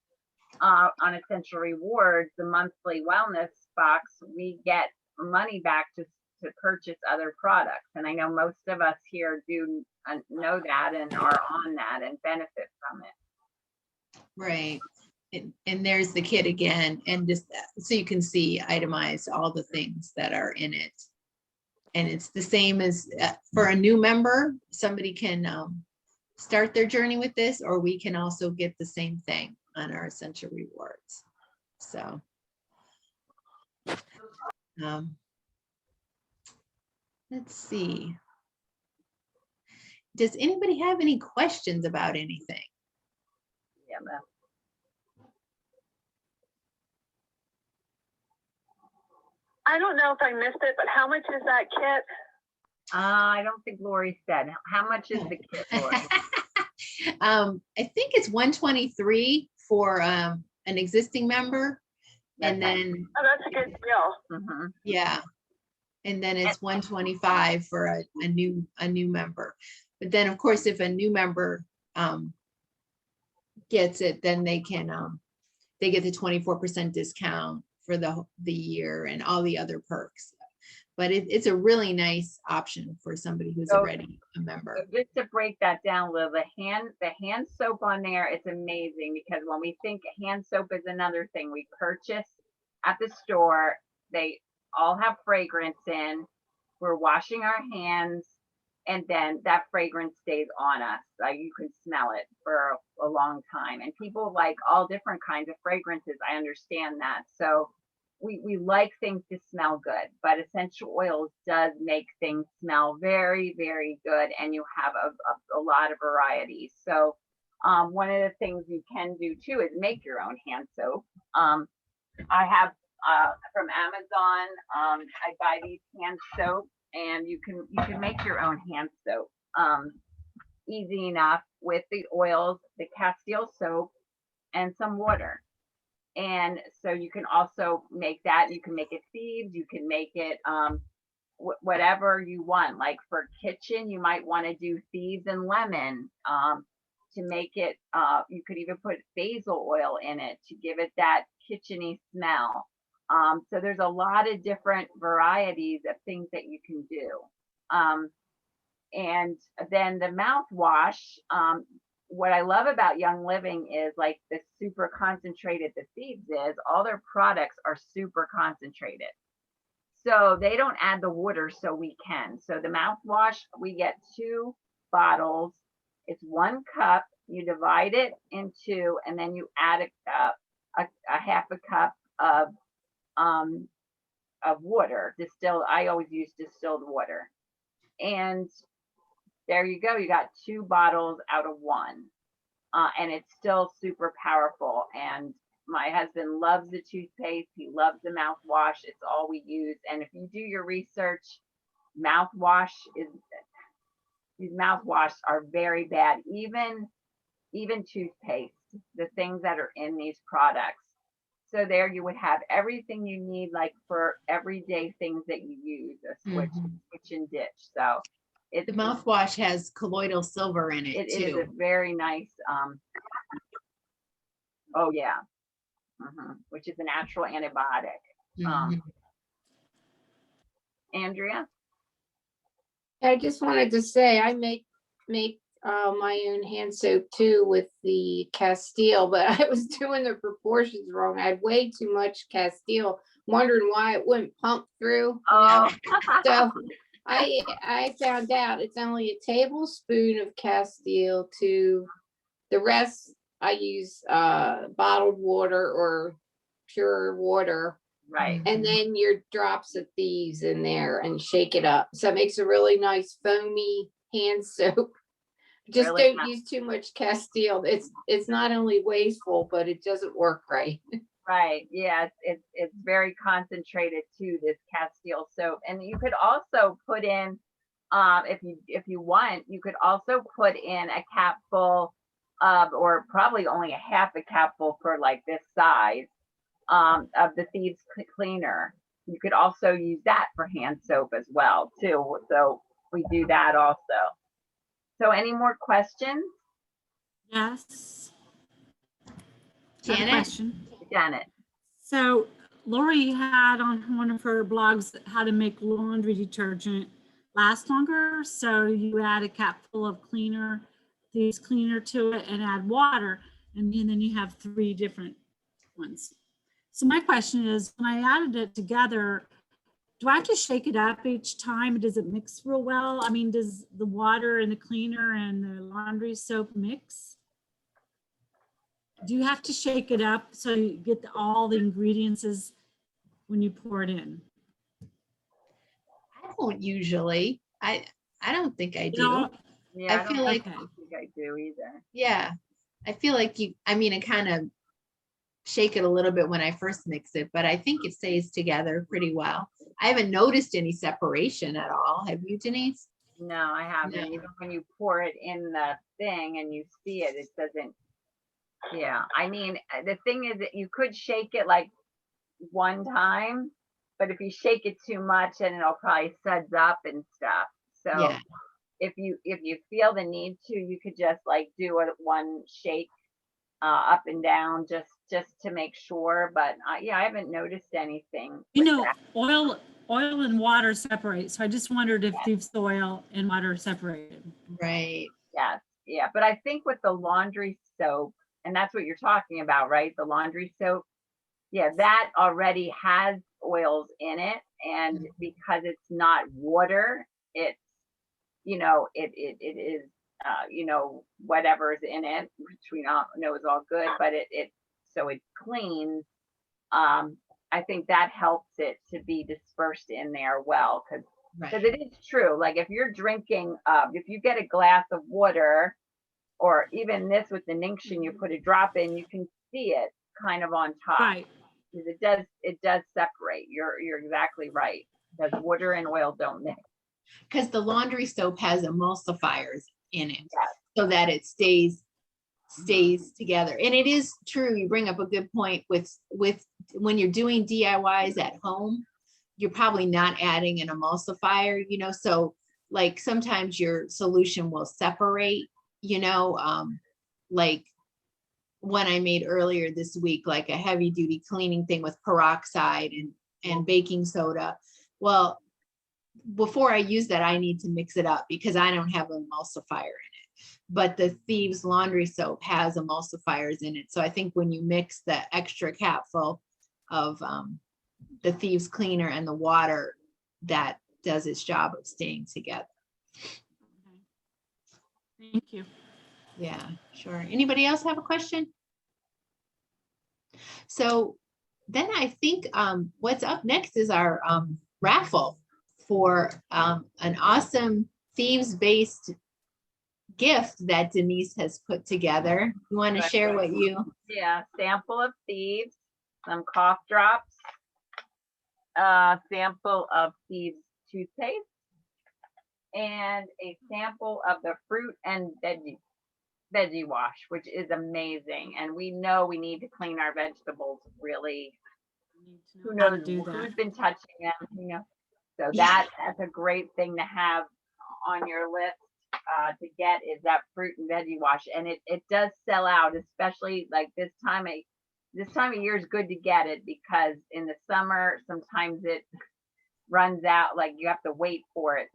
on Essential Rewards, the monthly wellness box, we get money back to purchase other products. And I know most of us here do know that and are on that and benefit from it. Right. And there's the kit again, and just so you can see itemized all the things that are in it. And it's the same as for a new member, somebody can start their journey with this, or we can also get the same thing on our Essential Rewards. So let's see. Does anybody have any questions about anything? Yeah, I don't know if I missed it, but how much is that kit? I don't think Lori said. How much is the kit, Lori? I think it's $123 for an existing member, and then Oh, that's a good deal. Mm-hmm. yeah, and then it's $125 for a new member. But then, of course, if a new member gets it, then they get the 24% discount for the year and all the other perks. But it's a really nice option for somebody who's already a member. Just to break that down a little, the hand soap on there, it's amazing, because when we think hand soap is another thing we purchase at the store, they all have fragrance in. We're washing our hands, and then that fragrance stays on us. Like, you can smell it for a long time. And people like all different kinds of fragrances. I understand that. So we like things to smell good, but essential oils does make things smell very, very good, and you have a lot of varieties. So one of the things you can do too is make your own hand soap. I have from Amazon, I buy these hand soap, and you can make your own hand soap easy enough with the oils, the Castile soap, and some water. And so you can also make that, you can make it thieves, you can make it whatever you want. Like for kitchen, you might want to do thieves and lemon to make it, you could even put basil oil in it to give it that kitcheny smell. So there's a lot of different varieties of things that you can do. And then the mouthwash, what I love about Young Living is like the super concentrated the Thieves is, all their products are super concentrated. So they don't add the water, so we can. So the mouthwash, we get 2 bottles. It's 1 cup. You divide it in 2, and then you add a half a cup of water, distilled. I always use distilled water. And there you go. You got 2 bottles out of 1. And it's still super powerful. And my husband loves the toothpaste. He loves the mouthwash. It's all we use. And if you do your research, these mouthwash are very bad. Even toothpaste, the things that are in these products. So there you would have everything you need, like for everyday things that you use, a switch, switch and ditch. So The mouthwash has colloidal silver in it it is a too. very nice, oh yeah, which is a natural antibiotic. Mhm. Andrea? I just wanted to say, I make my own hand soap too with the Castile, but I was doing the proportions wrong. I had way too much Castile, wondering why it wouldn't pump through. So I found out it's only a tablespoon of Castile to the rest. I use bottled water or pure water, Right. and then your drops of Thieves in there and shake it up. So it makes a really nice foamy hand soap. Just Really don't nice. use too much Castile. It's not only wasteful, but it doesn't work right. Right. Yeah, it's very concentrated too, this Castile soap. And you could also put in, if you want, you could also put in a capful of, or probably only a half a capful for like this size, of the Thieves Cleaner. You could also use that for hand soap as well too. So we do that also. So any more questions? Yes. I have a Janet? question. Janet? So Lori had on one of her blogs how to make laundry detergent last longer. So you add a capful of cleaner, Thieves Cleaner to it and add water. And then you have 3 different ones. So my question is, when I added it together, do I have to shake it up each time? Does it mix real well? I mean, does the water and the cleaner and the laundry soap mix? Do you have to shake it up so you get all the ingredients when you pour it in? I don't usually. I don't think I You do. know, Yeah, I I don't feel like, think I do either. yeah, I feel like I kind of shake it a little bit when I first mix it, but I think it stays together pretty well. I haven't noticed any separation at all. Have you, Denise? No, I haven't. No. Even when you pour it in the thing and you see it, it doesn't. Yeah, I mean, the thing is that you could shake it like 1 time, but if you shake it too much, then it'll probably suds up and stuff. So Yeah. if you feel the need to, you could just like do a 1 shake up and down just to make sure. But yeah, I haven't noticed anything. you with know, that. oil and water separate. So I just wondered if Thieves oil and water separated. Right. Yes, yeah, but I think with the laundry soap, and that's what you're talking about, right? The laundry soap, yeah, that already has oils in it, and because it's not water, it's it is whatever's in it, which we all know is all good, but it so it cleans. I think that helps it to be dispersed in there well, because Right. it is true. Like if you're drinking, if you get a glass of water, or even this with the Ninction, you put a drop in, you can see it kind of on top. Right. Because it does separate. You're exactly right. Because water and oil don't mix. Because the laundry soap has emulsifiers in it, Yes. so that it stays stays together. And it is true, you bring up a good point with when you're doing DIYs at home, you're probably not adding an emulsifier, you know, so like sometimes your solution will separate, you know, like one I made earlier this week, like a heavy duty cleaning thing with peroxide and baking soda. Well, before I use that, I need to mix it up because I don't have an emulsifier in it. But the Thieves laundry soap has emulsifiers in it. So I think when you mix the extra capful of the Thieves cleaner and the water, that does its job of staying together. Thank you. Yeah, sure. Anybody else have a question? So then I think what's up next is our raffle for an awesome Thieves-based gift that Denise has put together. You want to share what you? Yeah, sample of Thieves, some cough drops, sample of Thieves toothpaste, and a sample of the fruit and veggie wash, which is amazing. And we know we need to clean our vegetables really. Who How to knows do that. who's been touching them, you know? So Yeah. that's a great thing to have on your list to get is that fruit and veggie wash. And it does sell out, especially like this time of year is good to get it because in the summer sometimes it runs out, like you have to wait for it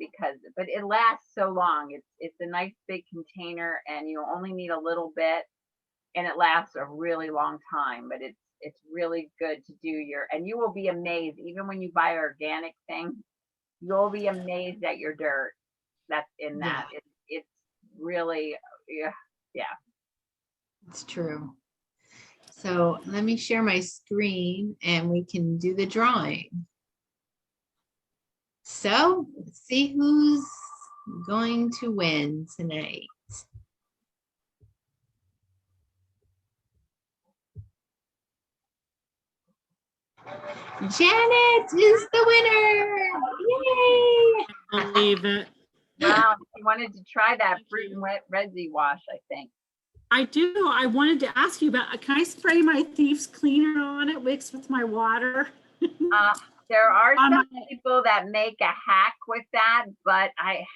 but it lasts so long. It's a nice big container and you only need a little bit and it lasts a really long time, but it's really good to do and you will be amazed, even when you buy organic things, you'll be amazed at your dirt that's in that. Yeah. It's really, yeah. It's true. So let me share my screen and we can do the drawing. So let's see who's going to win tonight. Janet is the winner. Yay! Believe it. Wow, you wanted to try that Thank fruit you. and wet resi wash, I think. I do. I wanted to ask you about, can I spray my Thieves cleaner on it mixed with my water? There are On some my- people that make a hack with that, but I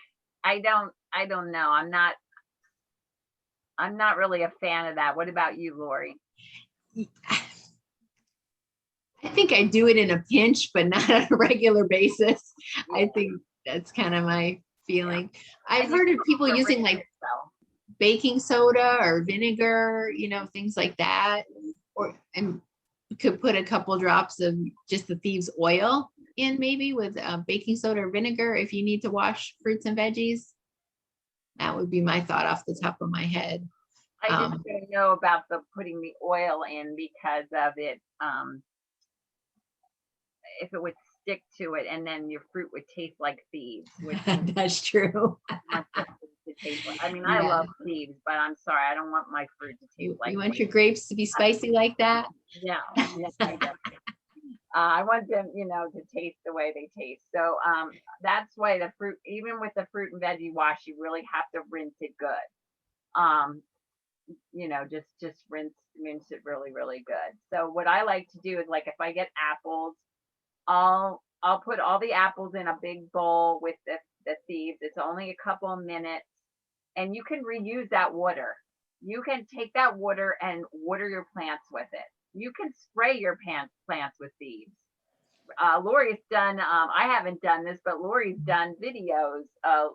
don't know. I'm not really a fan of that. What about you, Lori? I think I do it in a pinch, but not on a regular basis. I think that's kind of my feeling. I've And you heard of can people also using rinse like yourself. baking soda or vinegar, you know, things like that. And you could put a couple drops of just the Thieves oil in maybe with baking soda or vinegar if you need to wash fruits and veggies. That would be my thought off the top of my head. I just don't know about putting the oil in because of it. If it would stick to it and then your fruit would taste like Thieves, which That's true. I mean, I Yeah. love Thieves, but I'm sorry, I don't want my fruit to taste like You want Thieves. your grapes to be spicy like that? Yeah, I don't. I want them, to taste the way they taste. So that's why the fruit, even with the fruit and veggie wash, you really have to rinse it good. Just rinse it really, really good. So what I like to do is, like, if I get apples, I'll put all the apples in a big bowl with the Thieves. It's only a couple of minutes, and you can reuse that water. You can take that water and water your plants with it. You can spray your plants with Thieves. Lori's done, I haven't done this, but Lori's done videos of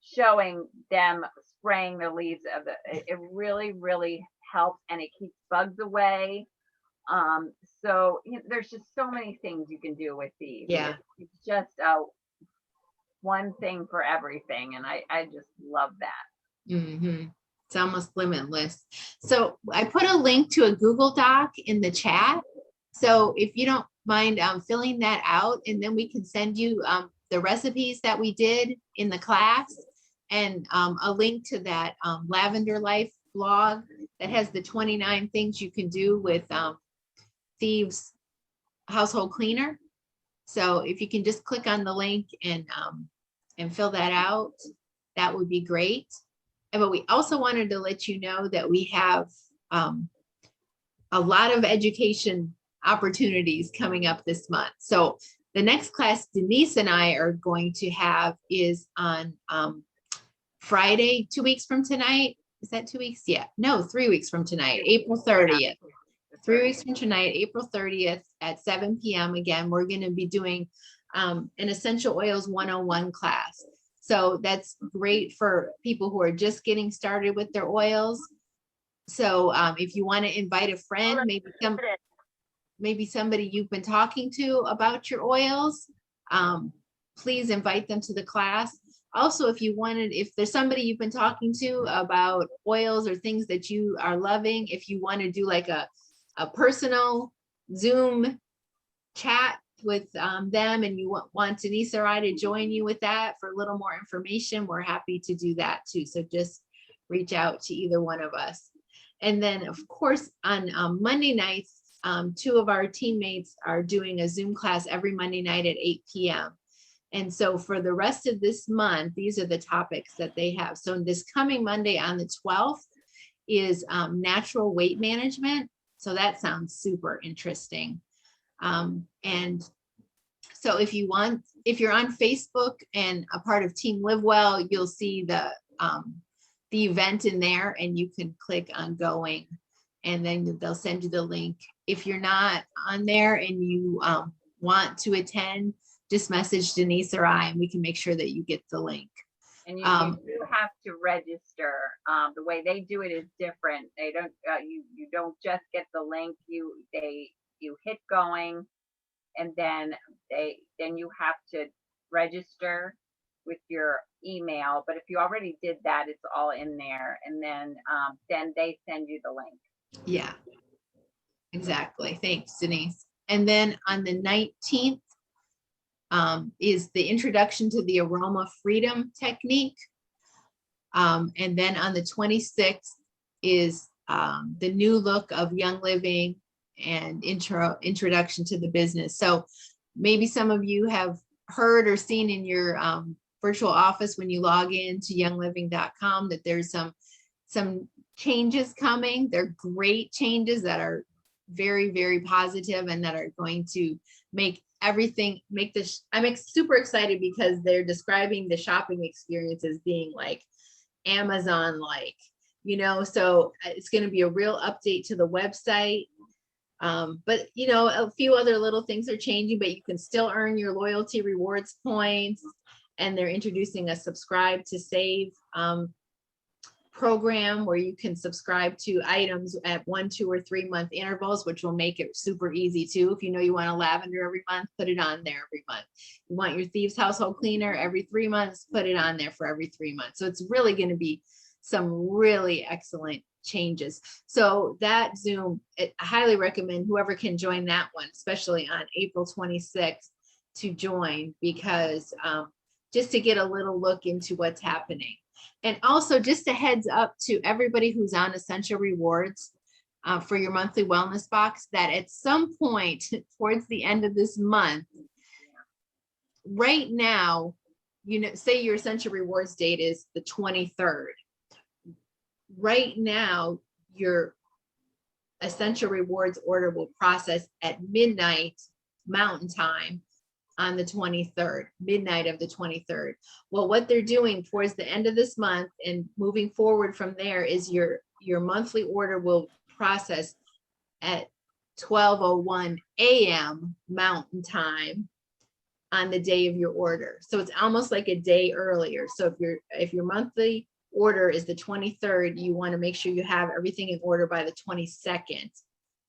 showing them spraying the leaves of it really, really helps, and it keeps bugs away. So there's just so many things you can do with Thieves. Yeah. It's just one thing for everything, and I just love that. Mm-hmm. It's almost limitless. So I put a link to a Google Doc in the chat. So if you don't mind filling that out, and then we can send you the recipes that we did in the class, and a link to that Lavender Life blog that has the 29 things you can do with Thieves Household Cleaner. So if you can just click on the link and fill that out, that would be great. But we also wanted to let you know that we have a lot of education opportunities coming up this month. So the next class Denise and I are going to have is on Friday, 2 weeks from tonight. Is that 2 weeks? Yeah, no, 3 weeks from tonight, April 30th. 3 weeks from tonight, April 30th at 7 p.m. Again, we're going to be doing an Essential Oils 101 class. So that's great for people who are just getting started with their oils. So if you want to invite a friend, maybe somebody you've been talking to about your oils, please invite them to the class. Also, if there's somebody you've been talking to about oils or things that you are loving, if you want to do like a personal Zoom chat with them and you want Denise or I to join you with that for a little more information, we're happy to do that too. So just reach out to either one of us. And then of course on Monday nights, 2 of our teammates are doing a Zoom class every Monday night at 8 p.m. And so for the rest of this month, these are the topics that they have. So this coming Monday on the 12th is natural weight management. So that sounds super interesting. And so if you're on Facebook and a part of Team Live Well, you'll see the event in there and you can click on going and then they'll send you the link. If you're not on there and you want to attend, just message Denise or I and we can make sure that you get the link. And you do have to register. The way they do it is different. They don't, you don't just get the link. You hit going, and then you have to register with your email. But if you already did that, it's all in there, and then they send you the link. Yeah, exactly. Thanks, Denise. And then on the 19th is the introduction to the aroma freedom technique. And then on the 26th is the new look of Young Living and introduction to the business. So maybe some of you have heard or seen in your virtual office when you log in to youngliving.com that there's some changes coming. They're great changes that are very, very positive and that are going to make this. I'm super excited because they're describing the shopping experience as being like Amazon-like, so it's going to be a real update to the website. But a few other little things are changing, but you can still earn your loyalty rewards points, and they're introducing a subscribe to save program where you can subscribe to items at 1, 2, or 3 month intervals, which will make it super easy too. If you know you want a lavender every month, put it on there every month. You want your Thieves Household Cleaner every 3 months, put it on there for every 3 months. So it's really going to be some really excellent changes. So that Zoom, I highly recommend whoever can join that one, especially on April 26th, to join, because just to get a little look into what's happening. And also just a heads up to everybody who's on Essential Rewards for your monthly wellness box, that at some point towards the end of this month, right now, say your Essential Rewards date is the 23rd. Right now, your Essential Rewards order will process at midnight Mountain Time on the 23rd, midnight of the 23rd. Well, what they're doing towards the end of this month and moving forward from there is your monthly order will process at 12:01 a.m. Mountain Time on the day of your order. So it's almost like a day earlier. So if your monthly order is the 23rd, you want to make sure you have everything in order by the 22nd,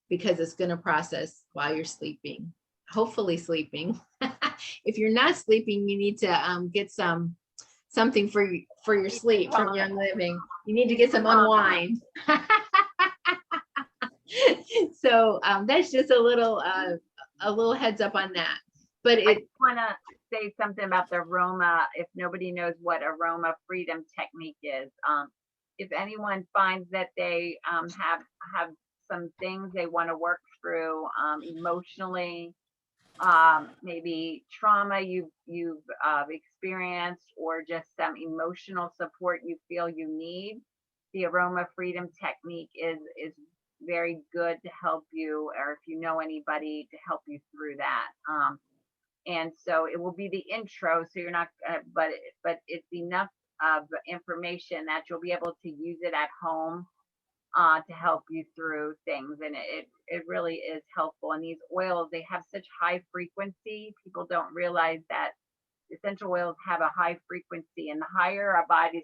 because it's going to process while you're sleeping, hopefully sleeping. If you're not sleeping, you need to get something for your sleep from Young Living. You need to get some unwind. So that's just a little heads up on that. But I want to say something about the aroma. If nobody knows what aroma freedom technique is, if anyone finds that they have some things they want to work through emotionally, maybe trauma you've experienced, or just some emotional support you feel you need, the aroma freedom technique is very good to help you, or if you know anybody, to help you through that. And so it will be the intro, so you're not, but it's enough of information that you'll be able to use it at home to help you through things. And it really is helpful. And these oils, they have such high frequency. People don't realize that essential oils have a high frequency, and the higher our body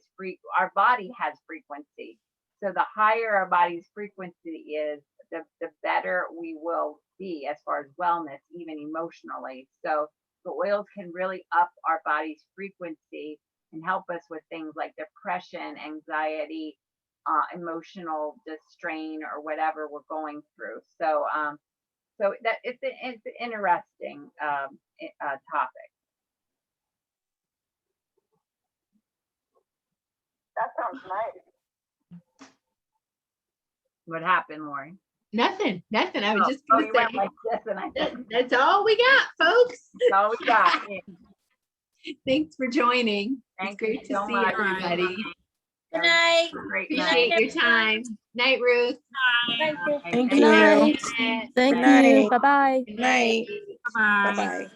has frequency. So the higher our body's frequency is, the better we will be as far as wellness, even emotionally. So the oils can really up our body's frequency and help us with things like depression, anxiety, emotional strain, or whatever we're going through. So so that it's an interesting topic. That sounds nice. What happened, Lori? Nothing. I was just Oh, gonna you say, went like this, and I said, that's all we got, folks. that's all we got. Yeah. Thanks for joining. Thank It's great you to so see much. everybody. Good night. Great Appreciate night. your time. Night, Ruth. Thank Good you. night. Thank Good you. night. Bye-bye. Good night. Bye. Bye-bye.